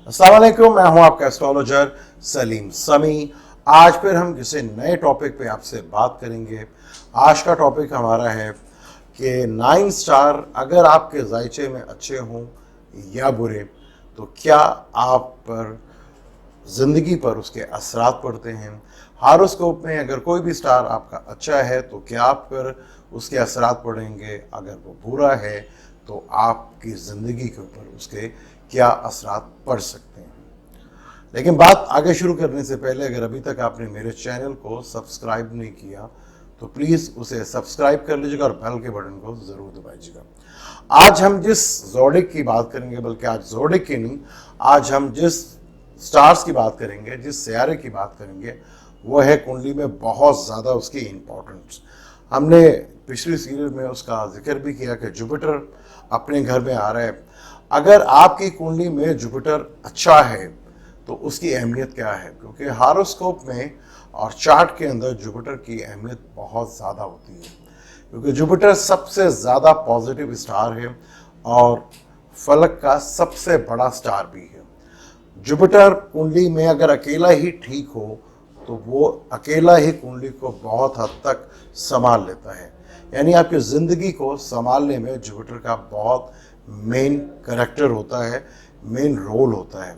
अस्सलाम वालेकुम, मैं हूं आपका एस्ट्रोलॉजर सलीम समी। आज फिर हम किसी नए टॉपिक पे आपसे बात करेंगे। आज का टॉपिक हमारा है कि 9 स्टार अगर आपके जायचे में अच्छे हों या बुरे तो क्या आप पर ज़िंदगी पर उसके असरात पड़ते हैं। हारोस्कोप में अगर कोई भी स्टार आपका अच्छा है तो क्या आप पर उसके असरात पड़ेंगे, अगर वो बुरा है तो आपकी ज़िंदगी के ऊपर उसके क्या असरात पड़ सकते हैं। लेकिन बात आगे शुरू करने से पहले अगर अभी तक आपने मेरे चैनल को सब्सक्राइब नहीं किया तो प्लीज़ उसे सब्सक्राइब कर लीजिएगा और बेल के बटन को ज़रूर दबाइएगा। आज हम जिस जोडिक की बात करेंगे, बल्कि आज जोडिक की नहीं, आज हम जिस स्टार्स की बात करेंगे, जिस सियारे की बात करेंगे, वो है कुंडली में बहुत ज़्यादा उसकी इम्पोर्टेंस। हमने पिछली सीरीज में उसका जिक्र भी किया कि जुपिटर अपने घर में आ रहा है। अगर आपकी कुंडली में जुपिटर अच्छा है तो उसकी अहमियत क्या है, क्योंकि हारोस्कोप में और चार्ट के अंदर जुपिटर की अहमियत बहुत ज़्यादा होती है, क्योंकि जुपिटर सबसे ज़्यादा पॉजिटिव स्टार है और फलक का सबसे बड़ा स्टार भी है। जुपिटर कुंडली में अगर अकेला ही ठीक हो तो वो अकेला ही कुंडली को बहुत हद तक संभाल लेता है। यानी आपकी ज़िंदगी को संभालने में जुपिटर का बहुत मेन करैक्टर होता है, मेन रोल होता है।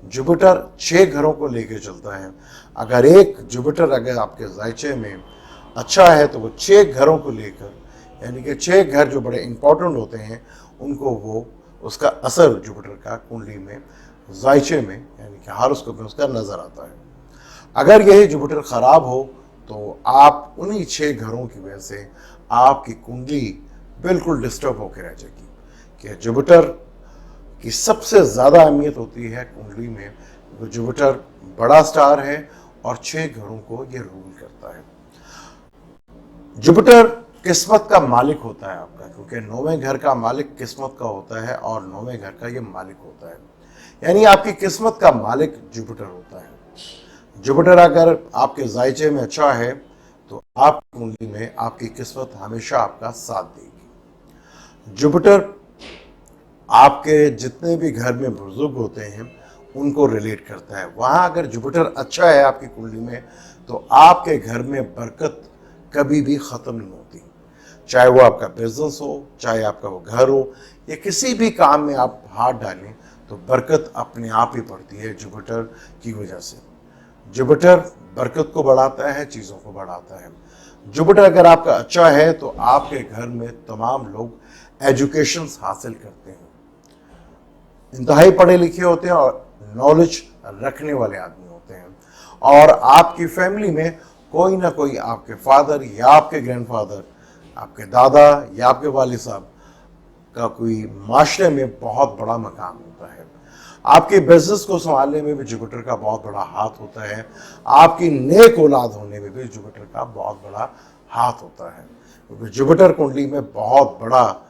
जुपिटर 6 घरों को लेके चलता है। अगर एक जुपिटर अगर आपके जायचे में अच्छा है तो वो 6 घरों को लेकर, यानी कि 6 घर जो बड़े इंपॉर्टेंट होते हैं उनको वो उसका असर जुपिटर का कुंडली में जायचे में यानी कि हारोस्कोप में उसका नज़र आता है। अगर यही जुपिटर ख़राब हो तो आप उन्हीं 6 घरों की वजह से आपकी कुंडली बिल्कुल डिस्टर्ब होकर रह जाएगी। कि जुपिटर की सबसे ज़्यादा अहमियत होती है कुंडली में, वो जुपिटर बड़ा स्टार है और 6 घरों को ये रूल करता है। जुपिटर किस्मत का मालिक होता है आपका, क्योंकि 9वें घर का मालिक किस्मत का होता है और 9वें घर का ये मालिक होता है। यानी आपकी किस्मत का मालिक जुपिटर होता है। जुपिटर अगर आपके जायचे में अच्छा है तो आपकी कुंडली में आपकी किस्मत हमेशा आपका साथ देगी। जुपिटर आपके जितने भी घर में बुजुर्ग होते हैं उनको रिलेट करता है। वहाँ अगर जुपिटर अच्छा है आपकी कुंडली में तो आपके घर में बरकत कभी भी ख़त्म नहीं होती। चाहे वो आपका बिजनेस हो, चाहे आपका वो घर हो, या किसी भी काम में आप हाथ डालें तो बरकत अपने आप ही पड़ती है जुपिटर की वजह से। जुपिटर बरकत को बढ़ाता है, चीज़ों को बढ़ाता है। जुपिटर अगर आपका अच्छा है तो आपके घर में तमाम लोग एजुकेशन हासिल करते हैं, इंतहाई पढ़े लिखे होते हैं और नॉलेज रखने वाले आदमी होते हैं। और आपकी फैमिली में कोई ना कोई आपके फादर या आपके ग्रैंडफादर, आपके दादा या आपके वालिद साहब का कोई माशरे में बहुत बड़ा मकाम होता है। आपके बिजनेस को संभालने में भी जुपिटर का बहुत बड़ा हाथ होता है। आपकी नेक औलाद होने में भी जुपिटर का बहुत बड़ा हाथ होता है, क्योंकि जुपिटर कुंडली में बहुत बड़ा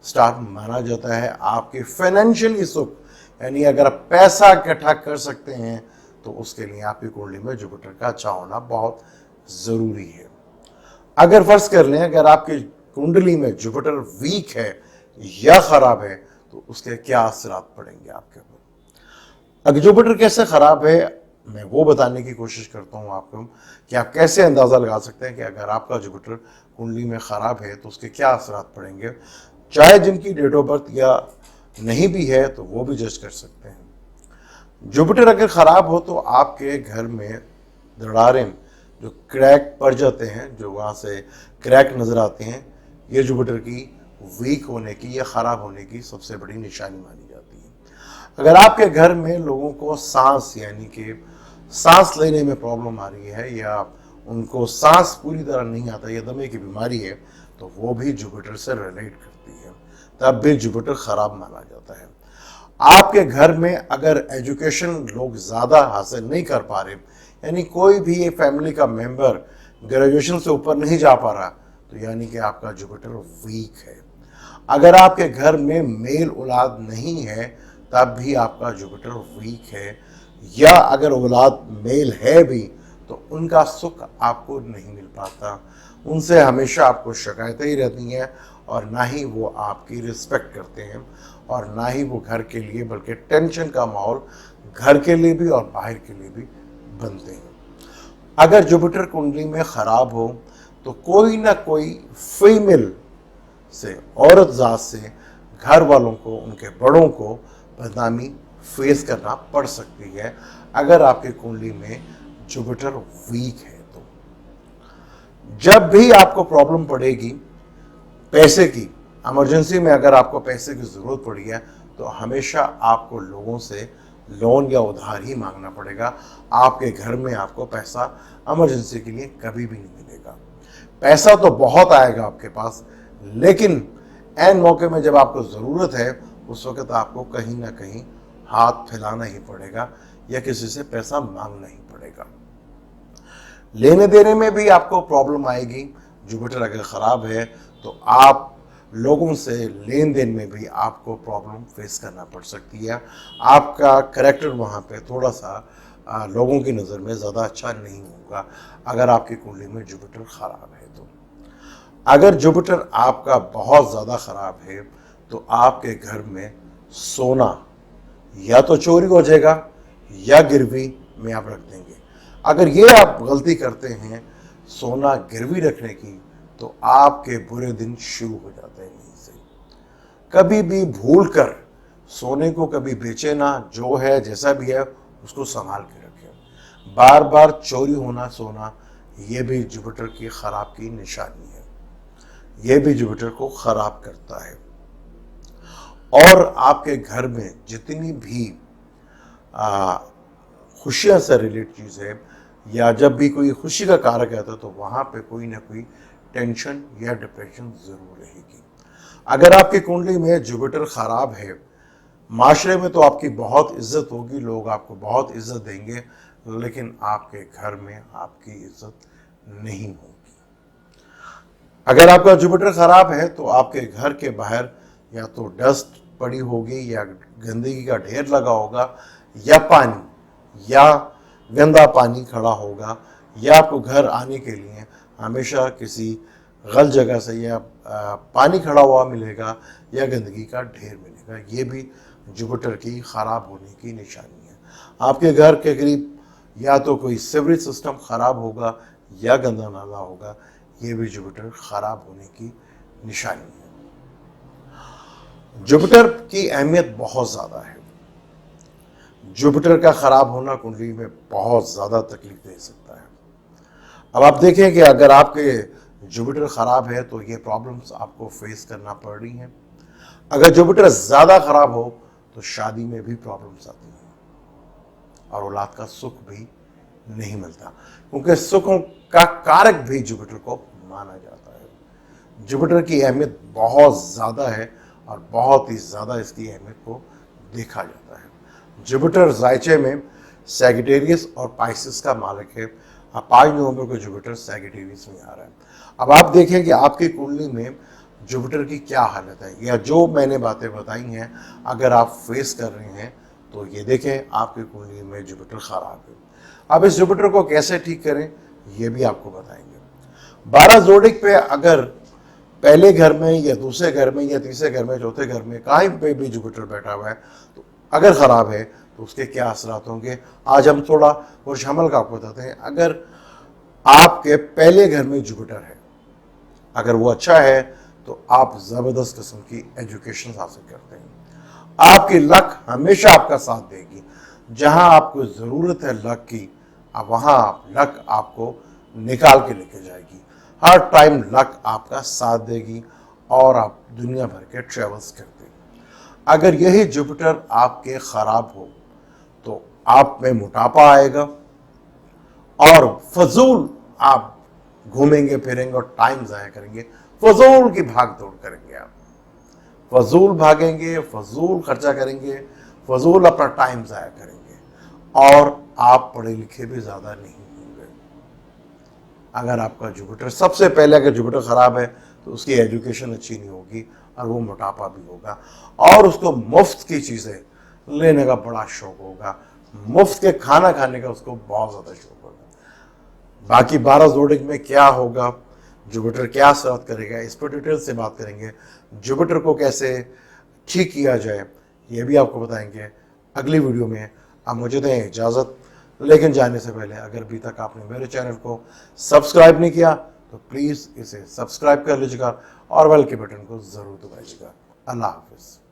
स्टार माना जाता है। आपके फाइनेंशियली सुख, यानी अगर आप पैसा इकट्ठा कर सकते हैं तो उसके लिए आपकी कुंडली में जुपिटर का अच्छा होना बहुत ज़रूरी है। अगर फर्ज कर लें अगर आपकी कुंडली में जुपिटर वीक है या ख़राब है तो उसके क्या असरात पड़ेंगे आपके ऊपर। अगर जुपिटर कैसे ख़राब है मैं वो बताने की कोशिश करता हूँ आपको, कि आप कैसे अंदाज़ा लगा सकते हैं कि अगर आपका जुपिटर कुंडली में ख़राब है तो उसके क्या असरात पड़ेंगे। चाहे जिनकी डेट ऑफ बर्थ या नहीं भी है तो वो भी जज कर सकते हैं। जुपिटर अगर ख़राब हो तो आपके घर में दरारें जो क्रैक पड़ जाते हैं, जो वहाँ से क्रैक नज़र आते हैं, ये जुपिटर की वीक होने की या ख़राब होने की सबसे बड़ी निशानी मानी जाती है। अगर आपके घर में लोगों को सांस यानी कि सांस लेने में प्रॉब्लम आ रही है या उनको सांस पूरी तरह नहीं आता या दमे की बीमारी है तो वो भी जुपिटर से रिलेट करती है, तब भी जुपिटर ख़राब माना जाता है। आपके घर में अगर एजुकेशन लोग ज़्यादा हासिल नहीं कर पा रहे, यानी कोई भी ये फैमिली का मेंबर ग्रेजुएशन से ऊपर नहीं जा पा रहा, तो यानी कि आपका जुपिटर वीक है। अगर आपके घर में मेल औलाद नहीं है तब भी आपका जुपिटर वीक है, या अगर औलाद मेल है भी तो उनका सुख आपको नहीं मिल पाता, उनसे हमेशा आपको शिकायतें ही रहती हैं और ना ही वो आपकी रिस्पेक्ट करते हैं और ना ही वो घर के लिए, बल्कि टेंशन का माहौल घर के लिए भी और बाहर के लिए भी बनते हैं। अगर जुपिटर कुंडली में खराब हो तो कोई ना कोई फीमेल से, औरत जात से घर वालों को, उनके बड़ों को बदनामी फेस करना पड़ सकती है अगर आपकी कुंडली में जुपिटर वीक है। तो जब भी आपको प्रॉब्लम पड़ेगी पैसे की, इमरजेंसी में अगर आपको पैसे की जरूरत पड़ी है तो हमेशा आपको लोगों से लोन या उधार ही मांगना पड़ेगा। आपके घर में आपको पैसा इमरजेंसी के लिए कभी भी नहीं मिलेगा। पैसा तो बहुत आएगा आपके पास, लेकिन ऐन मौके में जब आपको ज़रूरत है उस वक्त आपको कहीं ना कहीं हाथ फैलाना ही पड़ेगा या किसी से पैसा मांगना ही पड़ेगा। लेने देने में भी आपको प्रॉब्लम आएगी। जुपिटर अगर ख़राब है तो आप लोगों से लेन देन में भी आपको प्रॉब्लम फेस करना पड़ सकती है। आपका करैक्टर वहाँ पे थोड़ा सा लोगों की नज़र में ज़्यादा अच्छा नहीं होगा अगर आपकी कुंडली में जुपिटर ख़राब है। तो अगर जुपिटर आपका बहुत ज़्यादा ख़राब है तो आपके घर में सोना या तो चोरी हो जाएगा या गिरवी में आप रख देंगे। अगर ये आप गलती करते हैं सोना गिरवी रखने की तो आपके बुरे दिन शुरू हो जाते हैं यहीं से। कभी भी भूल कर सोने को कभी बेचे ना, जो है जैसा भी है उसको संभाल के रखें। बार बार चोरी होना सोना, ये भी जुपिटर की खराब की निशानी है, ये भी जुपिटर को खराब करता है। और आपके घर में जितनी भी खुशियां से रिलेटेड चीज़ है या जब भी कोई खुशी का कारक आता है तो वहाँ पे कोई ना कोई टेंशन या डिप्रेशन ज़रूर रहेगी। अगर आपकी कुंडली में जुपिटर ख़राब है, माशरे में तो आपकी बहुत इज्जत होगी, लोग आपको बहुत इज्जत देंगे, लेकिन आपके घर में आपकी इज्जत नहीं होगी। अगर आपका जुपिटर ख़राब है तो आपके घर के बाहर या तो डस्ट पड़ी होगी या गंदगी का ढेर लगा होगा या पानी या गंदा पानी खड़ा होगा या आपको घर आने के लिए हमेशा किसी गलत जगह से या पानी खड़ा हुआ मिलेगा या गंदगी का ढेर मिलेगा। ये भी जुपिटर की ख़राब होने की निशानी है। आपके घर के करीब या तो कोई सीवरेज सिस्टम ख़राब होगा या गंदा नाला होगा, ये भी जुपिटर ख़राब होने की निशानी है। जुपिटर की अहमियत बहुत ज़्यादा है। जुपिटर का ख़राब होना कुंडली में बहुत ज़्यादा तकलीफ दे सकता है। अब आप देखें कि अगर आपके जुपिटर ख़राब है तो ये प्रॉब्लम्स आपको फेस करना पड़ रही हैं। अगर जुपिटर ज़्यादा ख़राब हो तो शादी में भी प्रॉब्लम्स आती हैं और औलाद का सुख भी नहीं मिलता, क्योंकि सुखों का कारक भी जुपिटर को माना जाता है। जुपिटर की अहमियत बहुत ज़्यादा है और बहुत ही ज़्यादा इसकी अहमियत को देखा जाता है। जुपिटर ज़ायचे में सैजिटेरियस और पाइसेस का मालिक है। 5 नवंबर को जुपिटर सैजिटेरियस में आ रहा है। अब आप देखें कि आपकी कुंडली में जुपिटर की क्या हालत है, या जो मैंने बातें बताई हैं अगर आप फेस कर रहे हैं तो ये देखें आपकी कुंडली में जुपिटर ख़राब है। अब इस जुपिटर को कैसे ठीक करें ये भी आपको बताएंगे। 12 जोडिक पे अगर पहले घर में या दूसरे घर में या तीसरे घर में चौथे घर में कहीं पे भी जुपिटर बैठा हुआ है तो अगर ख़राब है तो उसके क्या असरात होंगे, आज हम थोड़ा पुरुष हमल का आपको बताते हैं। अगर आपके पहले घर में जुपिटर है, अगर वो अच्छा है तो आप ज़बरदस्त किस्म की एजुकेशन हासिल करते हैं। आपकी लक हमेशा आपका साथ देगी। जहां आपको ज़रूरत है लक की, अब वहाँ लक आपको निकाल के लेके जाएगी। हर टाइम लक आपका साथ देगी और आप दुनिया भर के ट्रेवल्स करते हैं। अगर यही जुपिटर आपके ख़राब हो तो आप में मोटापा आएगा और फजूल आप घूमेंगे फिरेंगे और टाइम ज़ाया करेंगे, फजूल की भाग दौड़ करेंगे। आप फजूल भागेंगे, फजूल खर्चा करेंगे, फजूल अपना टाइम ज़ाया करेंगे और आप पढ़े लिखे भी ज़्यादा नहीं होंगे। अगर आपका जुपिटर, सबसे पहले अगर जुपिटर ख़राब है तो उसकी एजुकेशन अच्छी नहीं होगी और वो मोटापा भी होगा और उसको मुफ्त की चीज़ें लेने का बड़ा शौक होगा, मुफ्त के खाना खाने का उसको बहुत ज़्यादा शौक होगा। बाकी 12 जोडिक में क्या होगा, जुपिटर क्या असर करेगा, इस पर डिटेल से बात करेंगे। जुपिटर को कैसे ठीक किया जाए ये भी आपको बताएंगे अगली वीडियो में। अब मुझे दें इजाज़त, लेकिन जाने से पहले अगर अभी तक आपने मेरे चैनल को सब्सक्राइब नहीं किया तो प्लीज़ इसे सब्सक्राइब कर लीजिएगा और बेल के बटन को ज़रूर दबाइएगा। अल्लाह हाफिज़।